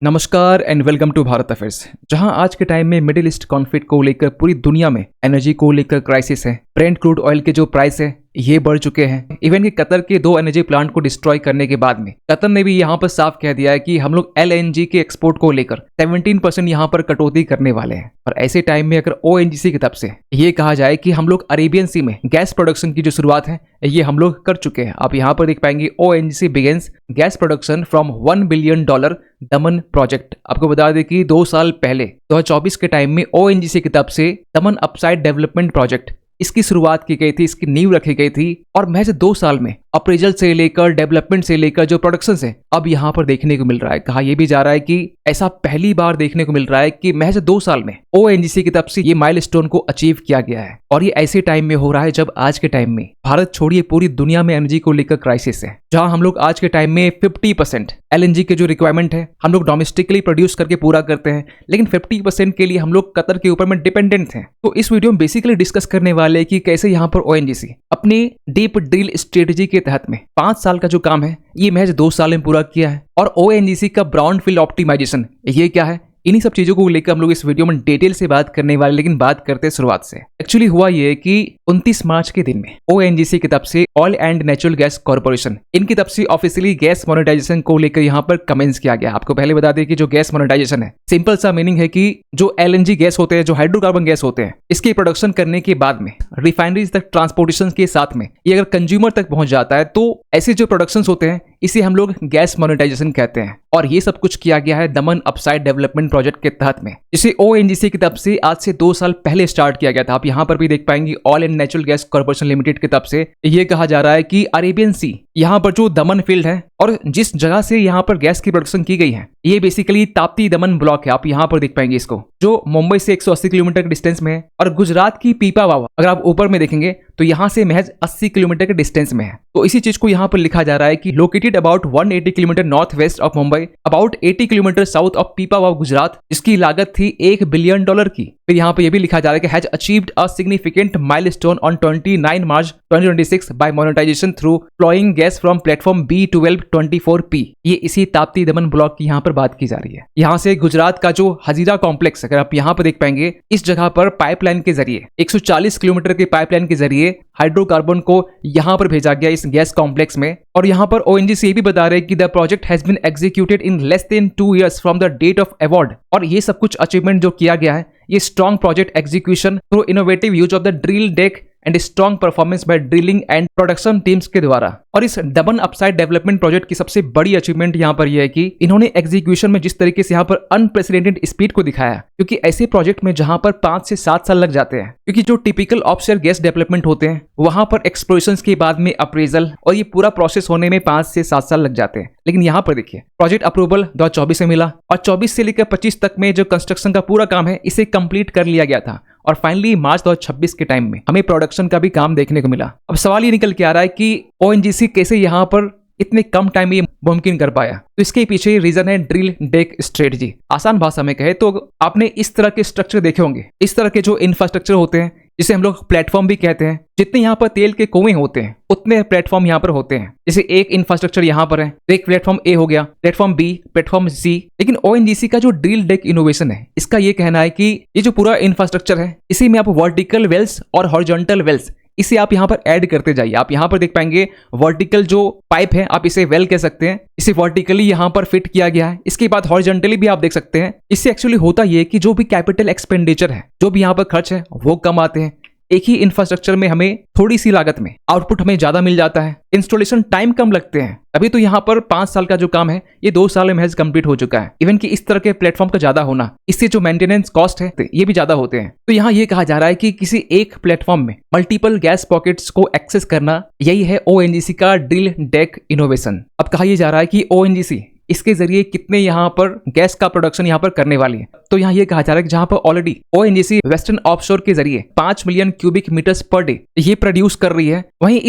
नमस्कार and welcome to Bharat affairs. जहां आज के टाइम में मिडिल ईस्ट कॉन्फ्लिक्ट को लेकर पूरी दुनिया में एनर्जी को लेकर क्राइसिस है। ब्रेंट क्रूड ऑयल के जो प्राइस है ये बढ़ चुके हैं। इवन कि कतर के 2 एनर्जी प्लांट को डिस्ट्रॉय करने के बाद में कतर ने भी यहाँ पर साफ कह दिया है कि हम लोग LNG के एक्सपोर्ट को लेकर 17% यहाँ पर कटौती करने वाले हैं। और ऐसे टाइम में अगर ONGC की तरफ से ये कहा जाए कि हम लोग अरेबियन सी में गैस प्रोडक्शन की जो शुरुआत है ये हम लोग कर चुके हैं। आप यहाँ पर देख पाएंगे ONGC begins gas production from $1 billion Daman project. आपको बता दें कि 2 साल पहले 2024 के टाइम में ONGC की तरफ से दमन अपसाइड डेवलपमेंट प्रोजेक्ट इसकी शुरुआत की गई थी, इसकी नींव रखी गई थी। और महज 2 साल में अप्रेजल से लेकर डेवलपमेंट से लेकर जो प्रोडक्शन है अब यहाँ पर देखने को मिल रहा है। कहा यह भी जा रहा है कि ऐसा पहली बार देखने को मिल रहा है कि महज 2 साल में ONGC की तरफ से ये माइलस्टोन को अचीव किया गया है। और ये ऐसे टाइम में हो रहा है जब आज के टाइम में भारत छोड़िए पूरी दुनिया में एनर्जी को लेकर क्राइसिस है। जहां हम लोग आज के टाइम में 50% LNG के जो रिक्वायरमेंट है हम लोग डोमेस्टिकली प्रोड्यूस करके पूरा करते हैं, लेकिन 50% के लिए हम लोग कतर के ऊपर में डिपेंडेंट हैं। तो इस वीडियो में बेसिकली डिस्कस करने वाले हैं कि कैसे यहाँ पर ONGC अपनी डीप ड्रिल स्ट्रेटेजी के तहत में 5 साल का जो काम है ये महज 2 साल में पूरा किया है। और ONGC का ब्राउन फील्ड ऑप्टिमाइजेशन ये क्या है, इन्हीं सब चीजों को लेकर हम लोग इस वीडियो में डिटेल से बात करने वाले। लेकिन बात करते हैं शुरुआत से। एक्चुअली हुआ ये कि 29 मार्च के दिन में ONGC की तरफ से oil and natural gas corporation इनकी तरफ से ऑफिशियली गैस मोनेटाइजेशन को लेकर यहाँ पर कमेंट्स किया गया। आपको पहले बता दें कि जो गैस मोनेटाइजेशन है सिंपल सा मीनिंग है कि जो LNG गैस होते हैं, जो हाइड्रोकार्बन गैस होते हैं, इसके प्रोडक्शन करने के बाद में रिफाइनरीज तक ट्रांसपोर्टेशन के साथ में ये अगर कंज्यूमर तक पहुंच जाता है तो ऐसे जो प्रोडक्शंस होते हैं इसे हम लोग गैस मोनेटाइजेशन कहते हैं। और ये सब कुछ किया गया है दमन अपसाइड डेवलपमेंट प्रोजेक्ट के तहत में, जिसे ONGC की तरफ से आज से 2 साल पहले स्टार्ट किया गया था। आप यहाँ पर भी देख पाएंगे oil and natural gas corporation limited की तरफ से ये कहा जा रहा है कि अरेबियन सी यहाँ पर जो दमन फील्ड है और जिस जगह से यहाँ पर गैस की प्रोडक्शन की गई है ये बेसिकली ताप्ती दमन ब्लॉक है। आप यहाँ पर देख पाएंगे इसको, जो मुंबई से 180 किलोमीटर के डिस्टेंस में है। और गुजरात की पीपावाव अगर आप ऊपर में देखेंगे तो यहाँ से महज 80 किलोमीटर के डिस्टेंस में है। तो इसी चीज को यहाँ पर लिखा जा रहा है कि located about 180 kilometre north west of Mumbai, about 80 kilometre south of Pipavav Gujarat, जिसकी लागत थी $1 बिलियन की। फिर यहाँ पे ये भी लिखा जा रहा है कि has achieved a significant milestone on 29 March 2026 by monetisation through flowing gas from platform B1224P। ये इसी ताप्ती दमन ब्लॉक की यहाँ पर बात की जा रही है। यहाँ से गुजरात का जो हजीरा कॉम्प्लेक्स अगर आप यहाँ पर देख पाएंगे, इस जगह पर पाइपलाइन के जरिए 140 किलोमीटर के पाइपलाइन के जरिए हाइड्रोकार्बन को यहाँ पर भेजा गया इस गैस कॉम्प्लेक्स में। और यहाँ पर ONGC ये भी बता रहे हैं कि the project has been executed in less than 2 years from the date of award. और ये सब कुछ अचीवमेंट जो किया गया है ये strong project execution through innovative use of the drill deck and strong performance by drilling and production teams के द्वारा। और इस दमन अपसाइड डेवलपमेंट प्रोजेक्ट की सबसे बड़ी अचीवमेंट यहाँ पर यह है कि इन्होंने एग्जीक्यूशन में जिस तरीके से यहाँ पर अनप्रेसिडेंटेड स्पीड को दिखाया, क्योंकि ऐसे प्रोजेक्ट में जहां पर 5 से 7 साल लग जाते हैं, क्योंकि जो टिपिकल ऑफशोर गैस डेवलपमेंट होते हैं वहां पर एक्सप्लोरेशंस के बाद में अप्रेजल और ये पूरा प्रोसेस होने में 5 से 7 साल लग जाते हैं। लेकिन यहाँ पर देखिए प्रोजेक्ट अप्रूवल 2024 में मिला और 24 से लेकर 25 तक में जो कंस्ट्रक्शन का पूरा काम है इसे कंप्लीट कर लिया गया था। और फाइनली मार्च 2026 के टाइम में हमें प्रोडक्शन का भी काम देखने को मिला। अब सवाल ये निकल के आ रहा है कि ONGC कैसे यहाँ पर इतने कम टाइम में मुमकिन कर पाया। तो इसके पीछे रीजन है ड्रिल डेक स्ट्रेटजी। आसान भाषा में कहे तो आपने इस तरह के स्ट्रक्चर देखे होंगे, इस तरह के जो इंफ्रास्ट्रक्चर होते हैं जिसे हम लोग प्लेटफॉर्म भी कहते हैं। जितने यहाँ पर तेल के कुएं होते हैं उतने प्लेटफॉर्म यहाँ पर होते हैं। जैसे एक इंफ्रास्ट्रक्चर यहाँ पर है तो एक प्लेटफॉर्म A हो गया, प्लेटफॉर्म B, प्लेटफॉर्म C। लेकिन ONGC का जो ड्रिल डेक इनोवेशन है इसका ये कहना है कि ये जो पूरा इंफ्रास्ट्रक्चर है इसी में आप वर्टिकल वेल्स और हॉरिजॉन्टल वेल्स इसे आप यहाँ पर ऐड करते जाइए। आप यहाँ पर देख पाएंगे वर्टिकल जो पाइप है आप इसे वेल कह सकते हैं, इसे वर्टिकली यहाँ पर फिट किया गया है। इसके बाद हॉरिजॉन्टली भी आप देख सकते हैं। इससे एक्चुअली होता ये कि जो भी कैपिटल एक्सपेंडिचर है, जो भी यहाँ पर खर्च है वो कम आते हैं। एक ही इंफ्रास्ट्रक्चर में हमें थोड़ी सी लागत में आउटपुट हमें ज्यादा मिल जाता है, इंस्टॉलेशन टाइम कम लगते हैं। अभी तो यहाँ पर 5 साल का जो काम है ये 2 साल में महज कंप्लीट हो चुका है। इवन कि इस तरह के प्लेटफॉर्म का ज्यादा होना, इससे जो मेंटेनेंस कॉस्ट है ये भी ज्यादा होते हैं। तो यहाँ ये कहा जा रहा है कि किसी एक प्लेटफॉर्म में मल्टीपल गैस पॉकेट्स को एक्सेस करना, यही है ONGC का ड्रिल डेक इनोवेशन। अब कहा यह जा रहा है कि ONGC इसके जरिए कितने यहाँ पर गैस का प्रोडक्शन यहाँ पर करने वाली है। तो यहाँ ये कहा जा रहा है कि जहाँ पर ऑलरेडी ONGC वेस्टर्न ऑफशोर के जरिए 5 million cubic metres per day ये प्रोड्यूस कर रही है, वहीं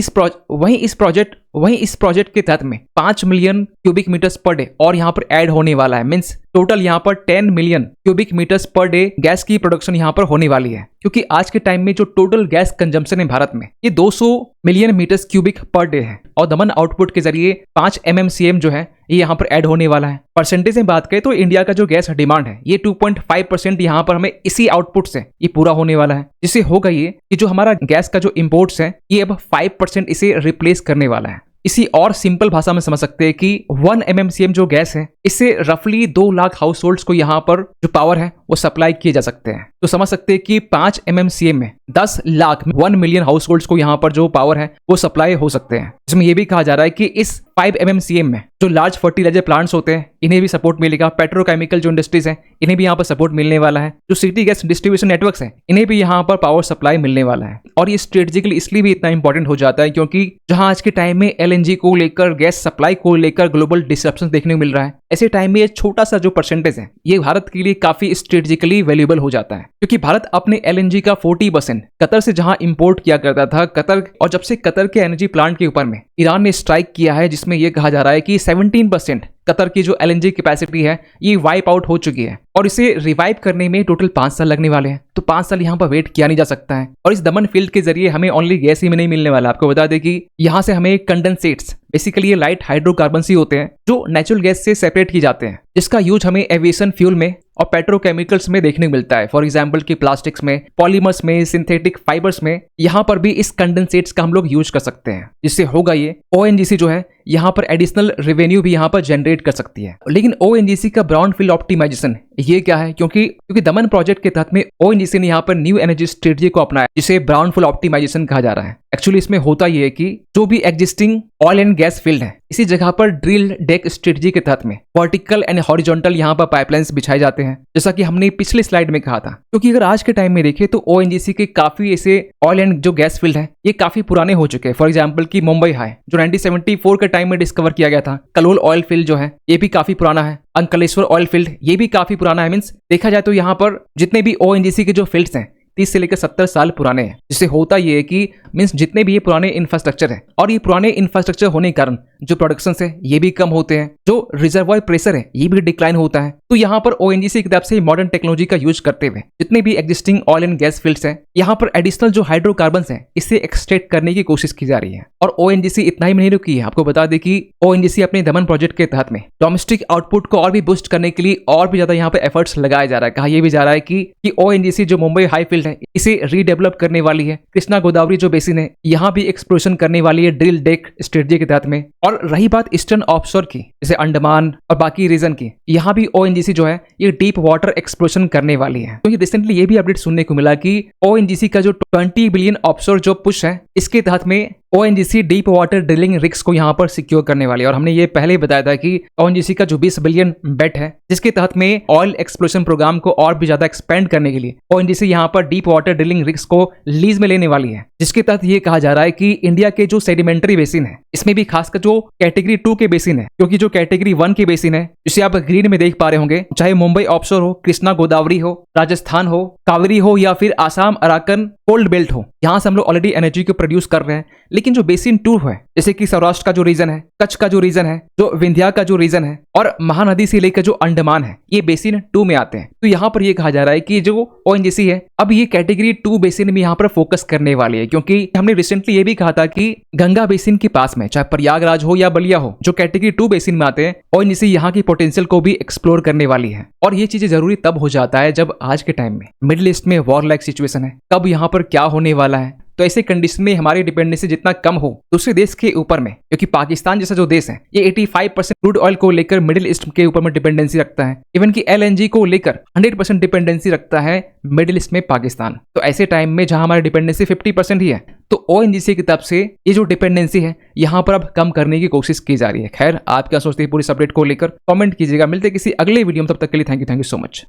इस प्रोजेक्ट के तहत में 5 million cubic metres per day और यहाँ पर ऐड होने वाला है। मींस टोटल यहाँ पर 10 million cubic metres per day gas की प्रोडक्शन यहाँ पर होने वाली है। क्योंकि आज के टाइम में जो टोटल गैस कंजम्पशन है भारत में ये 200 million metres cubic per day है और दमन आउटपुट के जरिए 5 MMCM जो है ये यहाँ पर ऐड होने वाला है। परसेंटेज में बात करें तो इंडिया का जो गैस डिमांड है ये 2.5% यहाँ पर हमें इसी आउटपुट से ये पूरा होने वाला है, जिससे होगा ये कि जो हमारा गैस का जो इम्पोर्ट्स है ये अब 5% इसे रिप्लेस करने वाला है। इसी और सिंपल भाषा में समझ सकते हैं कि 1 MMCM जो गैस है इससे रफली 2 लाख हाउस होल्ड्स को यहाँ पर जो पावर है वो सप्लाई किए जा सकते हैं। तो समझ सकते हैं कि 5 MMCM में 10 लाख 1 मिलियन हाउस होल्ड्स को यहाँ पर जो पावर है वो सप्लाई हो सकते हैं। इसमें यह भी कहा जा रहा है कि इस 5 MMCM में जो लार्ज फर्टिलाइजर प्लांट्स होते हैं इन्हें भी सपोर्ट मिलेगा, पेट्रोकेमिकल जो इंडस्ट्रीज है इन्हें भी यहाँ पर सपोर्ट मिलने वाला है, जो सिटी गैस डिस्ट्रीब्यूशन नेटवर्क्स है इन्हें भी यहाँ पर पावर सप्लाई मिलने वाला है। और ये स्ट्रेटेजिकली इसलिए भी इतना इंपॉर्टेंट हो जाता है क्योंकि जहां आज के टाइम में LNG को लेकर, गैस सप्लाई को लेकर ग्लोबल डिसरप्शन देखने को मिल रहा है, ऐसे टाइम में ये छोटा सा जो परसेंटेज है ये भारत के लिए काफी स्ट्रेटेजिकली वैल्यूएबल हो जाता है, क्योंकि भारत अपने LNG का 40% कतर से जहां इंपोर्ट किया करता था कतर, और जब से कतर के एनर्जी प्लांट के ऊपर में ईरान ने स्ट्राइक किया है जिसमें यह कहा जा रहा है कि 17% कतर की जो LNG कैपेसिटी है ये वाइप आउट हो चुकी है और इसे रिवाइव करने में टोटल 5 साल लगने वाले हैं। तो 5 साल यहाँ पर वेट किया नहीं जा सकता है। और इस दमन फील्ड के जरिए हमें ओनली गैस ही में नहीं मिलने वाला, आपको बता दें कि यहाँ से हमें कंडेंसेट्स, बेसिकली ये लाइट हाइड्रोकार्बन्स ही होते हैं जो नेचुरल गैस से सेपरेट किए जाते हैं, जिसका यूज हमें एविएशन फ्यूल में और पेट्रोकेमिकल्स में देखने को मिलता है। फॉर एग्जांपल कि प्लास्टिक्स में, पॉलीमर्स में, सिंथेटिक फाइबर्स में यहाँ पर भी इस कंडेंसेट्स का हम लोग यूज कर सकते हैं, जिससे होगा ये ONGC जो है यहाँ पर एडिशनल रेवेन्यू भी यहाँ पर जनरेट कर सकती है। लेकिन ONGC का ब्राउन फील्ड ऑप्टिमाइजेशन ये क्या है, क्योंकि दमन प्रोजेक्ट के तहत में ONGC ने यहाँ पर न्यू एनर्जी स्ट्रेटजी को अपनाया जिसे ब्राउन फील्ड ऑप्टिमाइजेशन कहा जा रहा है। एक्चुअली इसमें होता यह है कि जो भी existing oil and gas field है इसी जगह पर ड्रिल डेक स्ट्रेटजी के तहत में वर्टिकल एंड हॉरिजॉन्टल यहाँ पर पाइपलाइंस बिछाए जाते हैं, जैसा कि हमने पिछले स्लाइड में कहा था। क्योंकि अगर आज के टाइम में देखें तो ONGC के काफी ऐसे ऑयल एंड जो गैस फील्ड है ये काफी पुराने हो चुके हैं। फॉर एग्जाम्पल की मुंबई हाई जो 1974 के टाइम में डिस्कवर किया गया था, कलोल ऑयल फील्ड जो है ये भी काफी पुराना है, अंकलेश्वर ऑयल फील्ड ये भी काफी पुराना है। मीन्स देखा जाए तो यहाँ पर जितने भी ONGC के जो फील्ड्स हैं 30 से लेकर 70 साल पुराने हैं, जिससे होता ये है कि मीन्स जितने भी ये पुराने इंफ्रास्ट्रक्चर है और ये पुराने इंफ्रास्ट्रक्चर होने के कारण जो प्रोडक्शन है ये भी कम होते हैं, जो रिजर्वॉयर प्रेशर है ये भी डिक्लाइन होता है। तो यहाँ पर ONGC की तरफ से मॉडर्न टेक्नोलॉजी का यूज करते हुए जितने भी existing oil and gas fields हैं यहाँ पर एडिशनल जो हाइड्रोकार्बन है इसे एक्सट्रैक्ट करने की कोशिश की जा रही है। और ONGC इतना ही नहीं रुकी है, आपको बता दें कि ONGC अपने दमन प्रोजेक्ट के तहत में डोमेस्टिक आउटपुट को और भी बूस्ट करने के लिए और भी ज्यादा यहाँ पे एफर्ट्स लगाया जा रहा है। कहा यह भी जा रहा है कि ONGC जो मुंबई हाई फील्ड है इसे रीडेवलप करने वाली है, कृष्णा गोदावरी जो बेसिन है यहाँ भी एक्सप्लोरेशन करने वाली है ड्रिल डेक स्ट्रेटजी के तहत में। और रही बात ईस्टर्न ऑफशोर की, जैसे अंडमान और बाकी रीजन की, यहाँ भी ONGC जो है ये डीप वाटर एक्सप्लोरेशन करने वाली है। तो रिसेंटली ये भी अपडेट सुनने को मिला कि ONGC का जो 20 बिलियन ऑफशोर जो पुश है इसके तहत में ONGC deep water drilling rigs को यहाँ पर सिक्योर करने वाली है। और हमने ये पहले ही बताया था कि ONGC का जो 20 बिलियन बेट है जिसके तहत में ऑयल एक्सप्लोरेशन प्रोग्राम को और भी ज्यादा एक्सपेंड करने के लिए ONGC यहाँ पर डीप वाटर ड्रिलिंग रिग्स को लीज में लेने वाली है, जिसके तहत ये कहा जा रहा है कि इंडिया के जो सेडिमेंट्री बेसिन है इसमें भी खासकर जो कैटेगरी 2 के बेसिन है, क्योंकि जो कैटेगरी 1 के बेसिन है जिसे आप ग्रीन में देख पा रहे होंगे, चाहे मुंबई ऑफशोर हो, कृष्णा गोदावरी हो, राजस्थान हो, कावेरी हो या फिर आसाम अराकन कोल्ड बेल्ट हो, यहाँ से हम लोग ऑलरेडी एनर्जी को प्रोड्यूस कर रहे हैं। लेकिन जो बेसिन 2 है जैसे कि सौराष्ट्र का जो रीजन है, कच्छ का जो रीजन है, जो विंध्या का जो रीजन है और महानदी से लेकर जो अंडमान है ये बेसिन 2 में आते हैं। तो यहाँ पर ये कहा जा रहा है कि जो ONGC है अब ये कैटेगरी 2 बेसिन में यहाँ पर फोकस करने वाली है, क्योंकि हमने रिसेंटली ये भी कहा था कि गंगा बेसिन के पास में चाहे प्रयागराज हो या बलिया हो जो कैटेगरी 2 बेसिन में आते हैं ONGC यहाँ की पोटेंशियल को भी एक्सप्लोर करने वाली है। और ये चीजें जरूरी तब हो जाता है जब आज के टाइम में मिडिल ईस्ट में वॉर लाइक सिचुएशन है, कब यहाँ पर क्या होने वाला है। तो ऐसे कंडीशन में हमारी डिपेंडेंसी जितना कम हो दूसरे देश के ऊपर में, क्योंकि पाकिस्तान जैसा जो देश है ये 85% क्रूड ऑयल को लेकर मिडिल ईस्ट के ऊपर में डिपेंडेंसी रखता है, इवन कि LNG को लेकर 100% डिपेंडेंसी रखता है मिडिल ईस्ट में पाकिस्तान। तो ऐसे टाइम में जहां हमारी डिपेंडेंसी 50% ही है तो ONGC की तरफ से ये जो डिपेंडेंसी है यहाँ पर अब कम करने की कोशिश की जा रही है। खैर, आप क्या सोचते हैं पूरी अपडेट को लेकर कमेंट कीजिएगा। मिलते किसी अगले वीडियो में, तब तक के लिए थैंक यू सो मच।